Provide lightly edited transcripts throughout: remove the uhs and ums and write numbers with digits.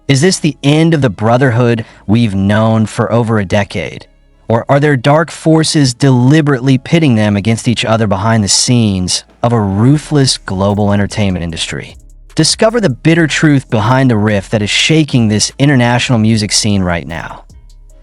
Is this the end of the brotherhood we've known for over a decade? Or are there dark forces deliberately pitting them against each other behind the scenes of a ruthless global entertainment industry? Discover the bitter truth behind the rift that is shaking this international music scene right now.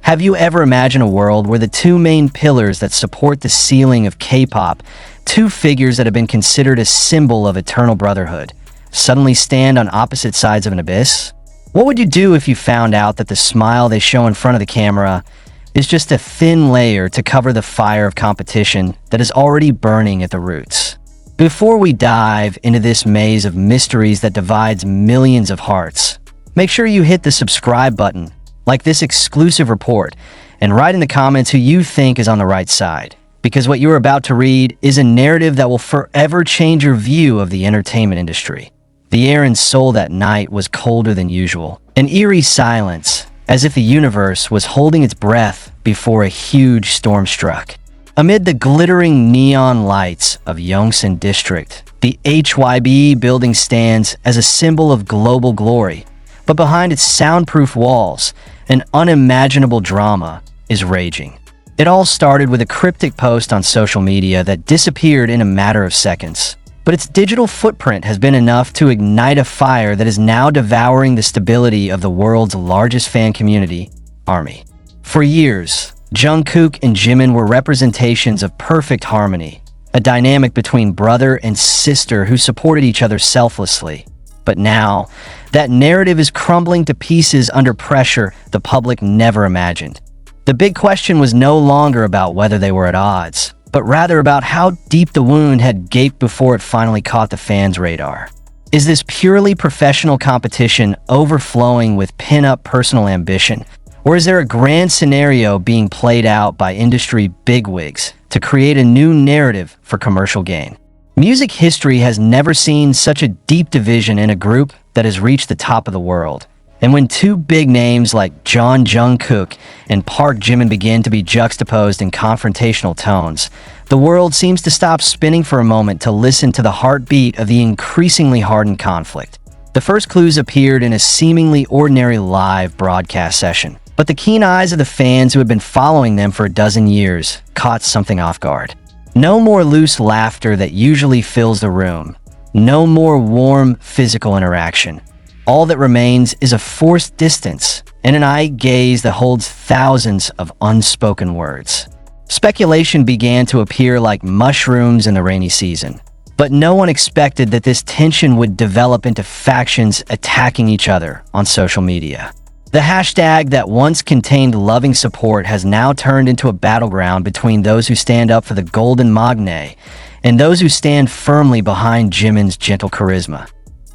Have you ever imagined a world where the two main pillars that support the ceiling of K-pop, two figures that have been considered a symbol of eternal brotherhood, suddenly stand on opposite sides of an abyss? What would you do if you found out that the smile they show in front of the camera is just a thin layer to cover the fire of competition that is already burning at the roots? Before we dive into this maze of mysteries that divides millions of hearts, make sure you hit the subscribe button, like this exclusive report, and write in the comments who you think is on the right side, because what you're about to read is a narrative that will forever change your view of the entertainment industry. The air in Seoul that night was colder than usual, an eerie silence, as if the universe was holding its breath before a huge storm struck. Amid the glittering neon lights of Yongsan District, the HYBE building stands as a symbol of global glory, but behind its soundproof walls, an unimaginable drama is raging. It all started with a cryptic post on social media that disappeared in a matter of seconds. But its digital footprint has been enough to ignite a fire that is now devouring the stability of the world's largest fan community, ARMY. For years, Jungkook and Jimin were representations of perfect harmony, a dynamic between brother and sister who supported each other selflessly. But now, that narrative is crumbling to pieces under pressure the public never imagined. The big question was no longer about whether they were at odds, but rather about how deep the wound had gaped before it finally caught the fans' radar. Is this purely professional competition overflowing with pin-up personal ambition? Or is there a grand scenario being played out by industry bigwigs to create a new narrative for commercial gain? Music history has never seen such a deep division in a group that has reached the top of the world. And when two big names like Jeon Jungkook and Park Jimin begin to be juxtaposed in confrontational tones, the world seems to stop spinning for a moment to listen to the heartbeat of the increasingly hardened conflict. The first clues appeared in a seemingly ordinary live broadcast session, but the keen eyes of the fans who had been following them for a dozen years caught something off guard. No more loose laughter that usually fills the room. No more warm physical interaction. All that remains is a forced distance and an eye gaze that holds thousands of unspoken words. Speculation began to appear like mushrooms in the rainy season, but no one expected that this tension would develop into factions attacking each other on social media. The hashtag that once contained loving support has now turned into a battleground between those who stand up for the golden magne and those who stand firmly behind Jimin's gentle charisma.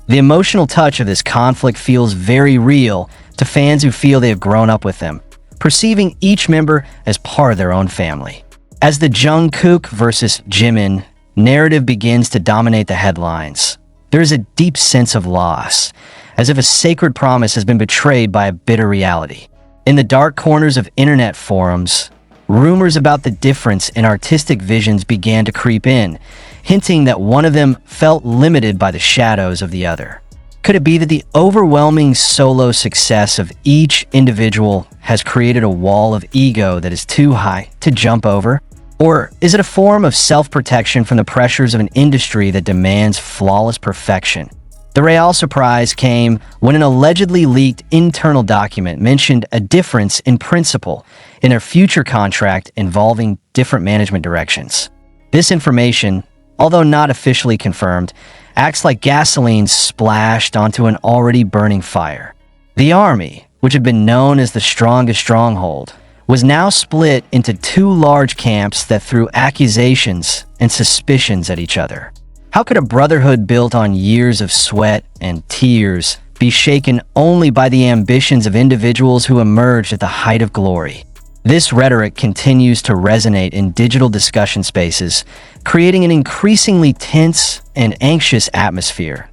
The emotional touch of this conflict feels very real to fans who feel they have grown up with them, perceiving each member as part of their own family. As the Jungkook versus Jimin narrative begins to dominate the headlines, there is a deep sense of loss, as if a sacred promise has been betrayed by a bitter reality. In the dark corners of internet forums, rumors about the difference in artistic visions began to creep in, hinting that one of them felt limited by the shadows of the other. Could it be that the overwhelming solo success of each individual has created a wall of ego that is too high to jump over? Or is it a form of self-protection from the pressures of an industry that demands flawless perfection? The real surprise came when an allegedly leaked internal document mentioned a difference in principle in their future contract involving different management directions. This information, although not officially confirmed, acts like gasoline splashed onto an already burning fire. The ARMY, which had been known as the strongest stronghold, was now split into two large camps that threw accusations and suspicions at each other. How could a brotherhood built on years of sweat and tears be shaken only by the ambitions of individuals who emerged at the height of glory? This rhetoric continues to resonate in digital discussion spaces, creating an increasingly tense and anxious atmosphere.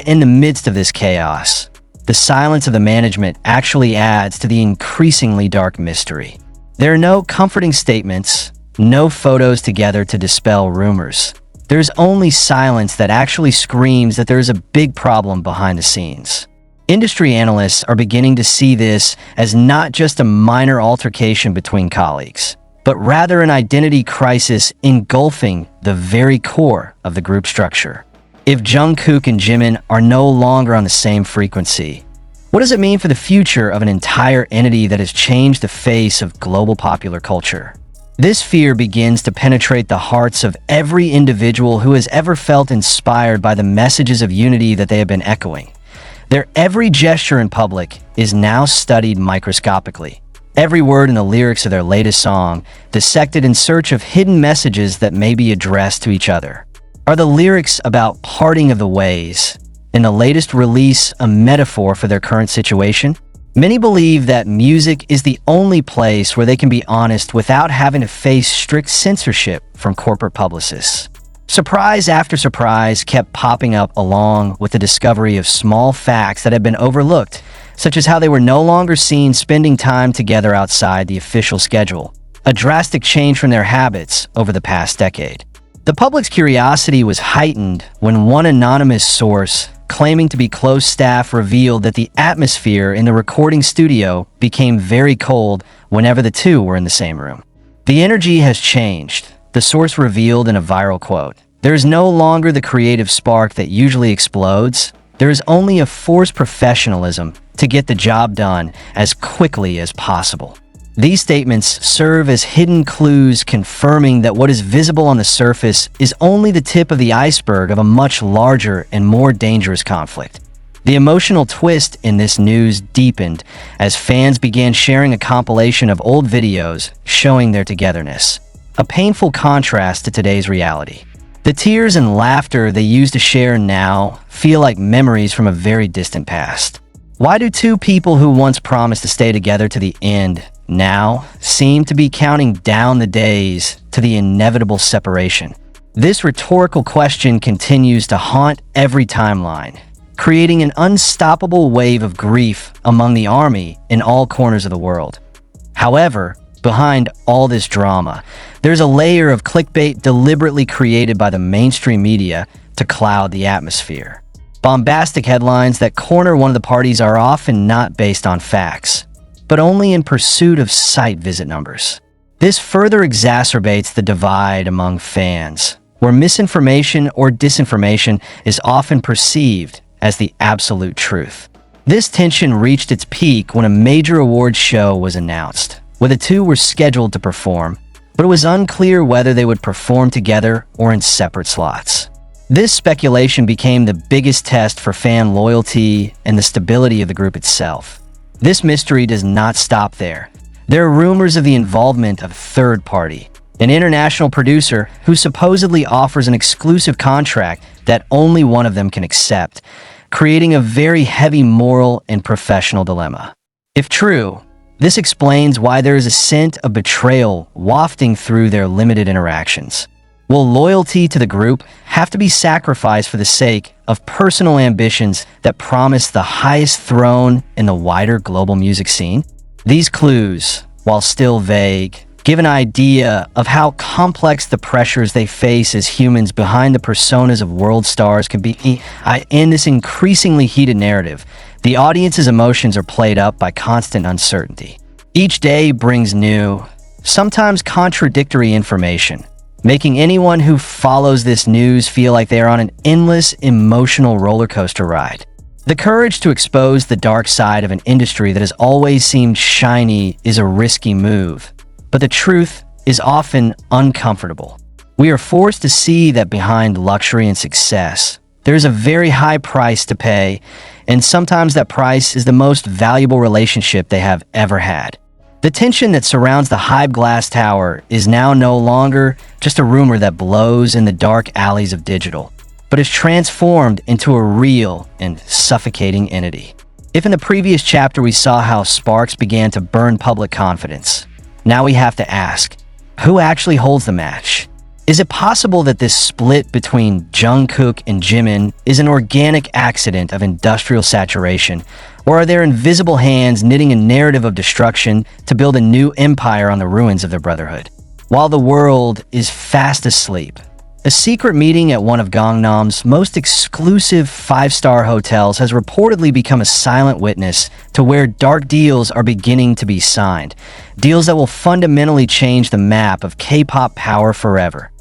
In the midst of this chaos, the silence of the management actually adds to the increasingly dark mystery. There are no comforting statements, no photos together to dispel rumors. There's only silence that actually screams that there is a big problem behind the scenes. Industry analysts are beginning to see this as not just a minor altercation between colleagues, but rather an identity crisis engulfing the very core of the group structure. If Jungkook and Jimin are no longer on the same frequency, what does it mean for the future of an entire entity that has changed the face of global popular culture? This fear begins to penetrate the hearts of every individual who has ever felt inspired by the messages of unity that they have been echoing. Their every gesture in public is now studied microscopically. Every word in the lyrics of their latest song, dissected in search of hidden messages that may be addressed to each other. Are the lyrics about parting of the ways, in the latest release, a metaphor for their current situation? Many believe that music is the only place where they can be honest without having to face strict censorship from corporate publicists. Surprise after surprise kept popping up along with the discovery of small facts that had been overlooked, such as how they were no longer seen spending time together outside the official schedule, a drastic change from their habits over the past decade. The public's curiosity was heightened when one anonymous source, claiming to be close staff, revealed that the atmosphere in the recording studio became very cold whenever the two were in the same room. The energy has changed, the source revealed in a viral quote. There is no longer the creative spark that usually explodes. There is only a forced professionalism to get the job done as quickly as possible. These statements serve as hidden clues confirming that what is visible on the surface is only the tip of the iceberg of a much larger and more dangerous conflict. The emotional twist in this news deepened as fans began sharing a compilation of old videos showing their togetherness, a painful contrast to today's reality. The tears and laughter they used to share now feel like memories from a very distant past. Why do two people who once promised to stay together to the end now seem to be counting down the days to the inevitable separation? This rhetorical question continues to haunt every timeline, creating an unstoppable wave of grief among the ARMY in all corners of the world. However, behind all this drama, there's a layer of clickbait deliberately created by the mainstream media to cloud the atmosphere. Bombastic headlines that corner one of the parties are often not based on facts, but only in pursuit of site visit numbers. This further exacerbates the divide among fans, where misinformation or disinformation is often perceived as the absolute truth. This tension reached its peak when a major awards show was announced, where the two were scheduled to perform, but it was unclear whether they would perform together or in separate slots. This speculation became the biggest test for fan loyalty and the stability of the group itself. This mystery does not stop there. There are rumors of the involvement of a third party, an international producer who supposedly offers an exclusive contract that only one of them can accept, creating a very heavy moral and professional dilemma. If true, this explains why there is a scent of betrayal wafting through their limited interactions. Will loyalty to the group have to be sacrificed for the sake of personal ambitions that promise the highest throne in the wider global music scene? These clues, while still vague, give an idea of how complex the pressures they face as humans behind the personas of world stars can be. In this increasingly heated narrative, the audience's emotions are played up by constant uncertainty. Each day brings new, sometimes contradictory information, making anyone who follows this news feel like they are on an endless emotional roller coaster ride. The courage to expose the dark side of an industry that has always seemed shiny is a risky move, but the truth is often uncomfortable. We are forced to see that behind luxury and success, there is a very high price to pay, and sometimes that price is the most valuable relationship they have ever had. The tension that surrounds the HYBE glass tower is now no longer just a rumor that blows in the dark alleys of digital, but is transformed into a real and suffocating entity. If in the previous chapter we saw how sparks began to burn public confidence, now we have to ask, who actually holds the match? Is it possible that this split between Jungkook and Jimin is an organic accident of industrial saturation, or are there invisible hands knitting a narrative of destruction to build a new empire on the ruins of their brotherhood? While the world is fast asleep, A secret meeting at one of Gangnam's most exclusive five-star hotels has reportedly become a silent witness to where dark deals are beginning to be signed. Deals that will fundamentally change the map of K-pop power forever.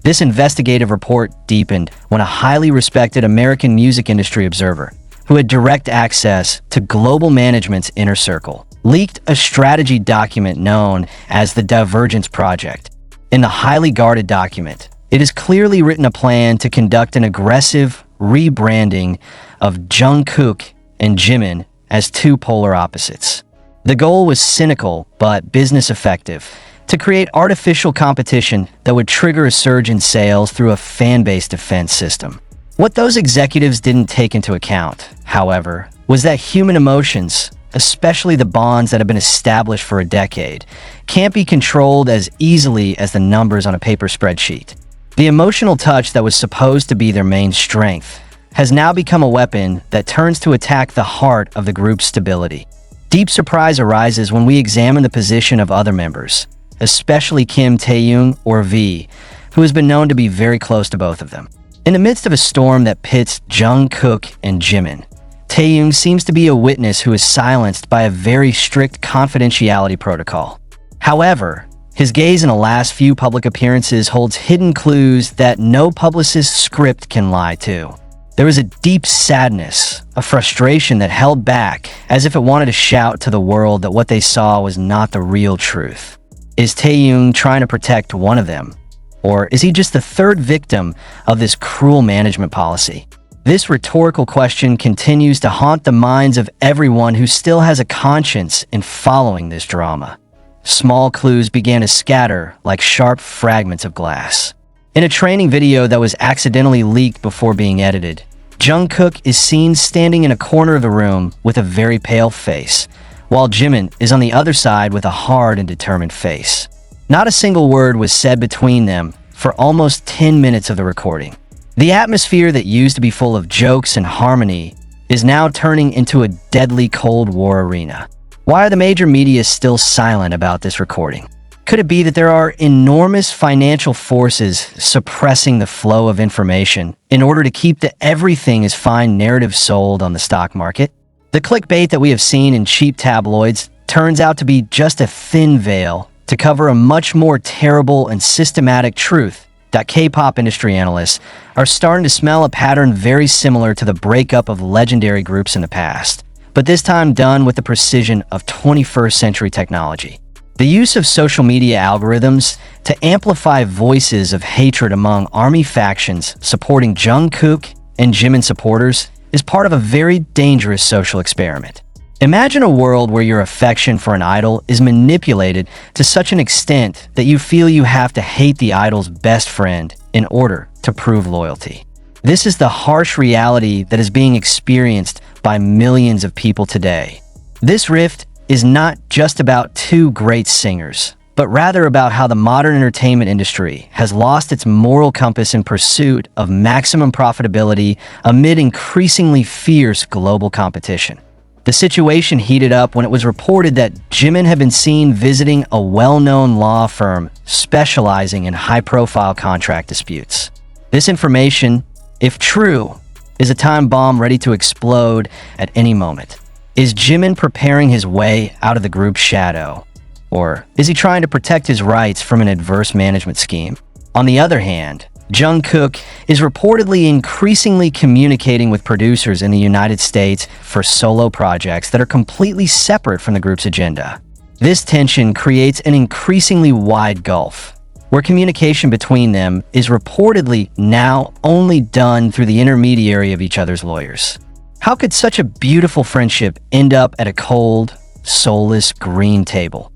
This investigative report deepened when a highly respected American music industry observer, who had direct access to global management's inner circle, leaked a strategy document known as the Divergence Project. In the highly guarded document, it is clearly written a plan to conduct an aggressive rebranding of Jungkook and Jimin as two polar opposites. The goal was cynical but business effective, to create artificial competition that would trigger a surge in sales through a fan-based defense system. What those executives didn't take into account, however, was that human emotions, especially the bonds that have been established for a decade, can't be controlled as easily as the numbers on a paper spreadsheet. The emotional touch that was supposed to be their main strength has now become a weapon that turns to attack the heart of the group's stability. Deep surprise arises when we examine the position of other members, especially Kim Taehyung or V, who has been known to be very close to both of them. In the midst of a storm that pits Jungkook and Jimin, Taehyung seems to be a witness who is silenced by a very strict confidentiality protocol. However, his gaze in the last few public appearances holds hidden clues that no publicist's script can lie to. There was a deep sadness, a frustration that held back, as if it wanted to shout to the world that what they saw was not the real truth. Is Taehyung trying to protect one of them? Or is he just the third victim of this cruel management policy? This rhetorical question continues to haunt the minds of everyone who still has a conscience in following this drama. Small clues began to scatter like sharp fragments of glass. In a training video that was accidentally leaked before being edited, Jungkook is seen standing in a corner of the room with a very pale face, while Jimin is on the other side with a hard and determined face. Not a single word was said between them for almost 10 minutes of the recording. The atmosphere that used to be full of jokes and harmony is now turning into a deadly Cold War arena. Why are the major media still silent about this recording? Could it be that there are enormous financial forces suppressing the flow of information in order to keep the everything is fine narrative sold on the stock market? The clickbait that we have seen in cheap tabloids turns out to be just a thin veil to cover a much more terrible and systematic truth that K-pop industry analysts are starting to smell a pattern very similar to the breakup of legendary groups in the past, but this time done with the precision of 21st century technology. The use of social media algorithms to amplify voices of hatred among ARMY factions supporting Jungkook and Jimin supporters is part of a very dangerous social experiment. Imagine a world where your affection for an idol is manipulated to such an extent that you feel you have to hate the idol's best friend in order to prove loyalty. This is the harsh reality that is being experienced by millions of people today. This rift is not just about two great singers, but rather about how the modern entertainment industry has lost its moral compass in pursuit of maximum profitability amid increasingly fierce global competition. The situation heated up when it was reported that Jimin had been seen visiting a well-known law firm specializing in high-profile contract disputes. This information, if true, is a time bomb ready to explode at any moment. Is Jimin preparing his way out of the group's shadow? Or is he trying to protect his rights from an adverse management scheme? On the other hand, Jungkook is reportedly increasingly communicating with producers in the United States for solo projects that are completely separate from the group's agenda. This tension creates an increasingly wide gulf, where communication between them is reportedly now only done through the intermediary of each other's lawyers. How could such a beautiful friendship end up at a cold, soulless green table?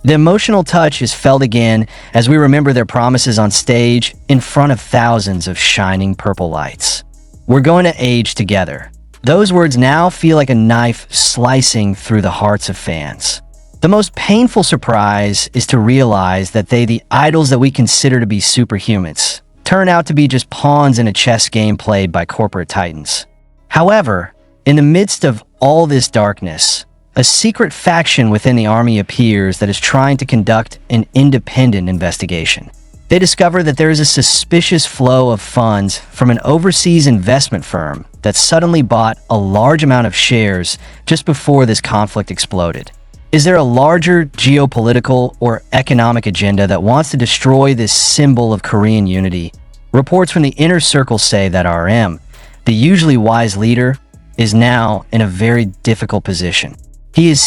The emotional touch is felt again as we remember their promises on stage in front of thousands of shining purple lights. We're going to age together. Those words now feel like a knife slicing through the hearts of fans. The most painful surprise is to realize that the idols that we consider to be superhumans, turn out to be just pawns in a chess game played by corporate titans. However, in the midst of all this darkness, a secret faction within the ARMY appears that is trying to conduct an independent investigation. They discover that there is a suspicious flow of funds from an overseas investment firm that suddenly bought a large amount of shares just before this conflict exploded. Is there a larger geopolitical or economic agenda that wants to destroy this symbol of Korean unity? Reports from the inner circle say that RM, the usually wise leader, is now in a very difficult position. He is